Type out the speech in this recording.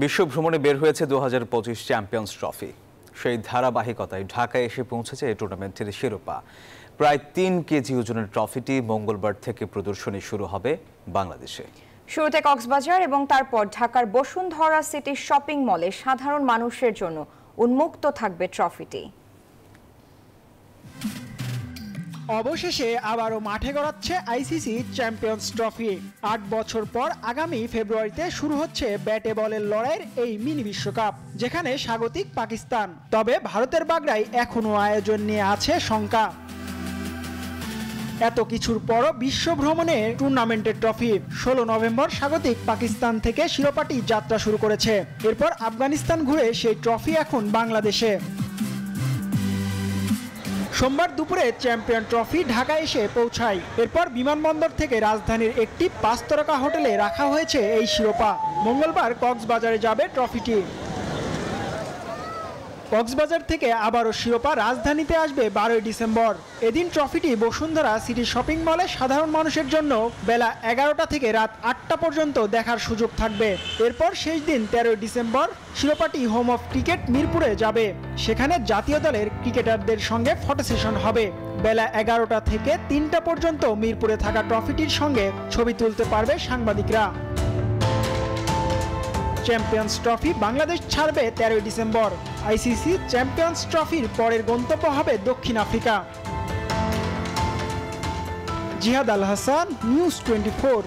বিশ্ব ভ্রমণে বের হয়েছে 2025 চ্যাম্পিয়ন্স ট্রফি। সেই ধারাবাহিকতায় ঢাকায় এসে পৌঁছেছে এই টুর্নামেন্টের শিরোপা। প্রায় 3 কেজি ওজনের ট্রফিটি মঙ্গলবার থেকে প্রদর্শনী শুরু হবে বাংলাদেশে। শুরুতে কক্সবাজার এবং তারপর ঢাকার বসুন্ধরা সিটি শপিং মলে সাধারণ মানুষের জন্য উন্মুক্ত থাকবে ট্রফিটি। অবশেষে আবারও মাঠে গড়াচ্ছে আইসিসি চ্যাম্পিয়ন্স ট্রফি। 8 বছর পর আগামী ফেব্রুয়ারিতে শুরু হচ্ছে ব্যাটে বলের লড়াইয়ের এই মিনি বিশ্বকাপ, যেখানে স্বাগতিক পাকিস্তান। তবে ভারতের বাগড়ায় এখনও আয়োজন নিয়ে আছে শঙ্কা। এত কিছুর পরও বিশ্ব ভ্রমণে টুর্নামেন্টের ট্রফি 16 নভেম্বর স্বাগতিক পাকিস্তান থেকে শিরোপাটি যাত্রা শুরু করেছে। এরপর আফগানিস্তান ঘুরে সেই ট্রফি এখন বাংলাদেশে। সোমবার দুপুরে চ্যাম্পিয়ন ট্রফি ঢাকায় এসে পৌঁছায়। এরপর বিমানবন্দর থেকে রাজধানীর একটি 5 তারকা হোটেলে রাখা হয়েছে এই শিরোপা। মঙ্গলবার কক্সবাজারে যাবে ট্রফিটি। কক্সবাজার থেকে আবারও শিরোপা রাজধানীতে আসবে 12 ডিসেম্বর। এদিন ট্রফিটি বসুন্ধরা সিটি শপিং মলে সাধারণ মানুষের জন্য বেলা 11টা থেকে রাত 8টা পর্যন্ত দেখার সুযোগ থাকবে। এরপর শেষ দিন 13 ডিসেম্বর শিরোপাটি হোম অফ ক্রিকেট মিরপুরে যাবে। সেখানে জাতীয় দলের ক্রিকেটারদের সঙ্গে ফটো সেশন হবে। বেলা 11টা থেকে 3টা পর্যন্ত মিরপুরে থাকা ট্রফিটির সঙ্গে ছবি তুলতে পারবে সাংবাদিকরা। চ্যাম্পিয়ন্স ট্রফি বাংলাদেশ ছাড়বে 13 ডিসেম্বর। আইসিসি চ্যাম্পিয়ন্স ট্রফির পরের গন্তব্য হবে দক্ষিণ আফ্রিকা। জিহাদ আল হাসান, নিউজ 24।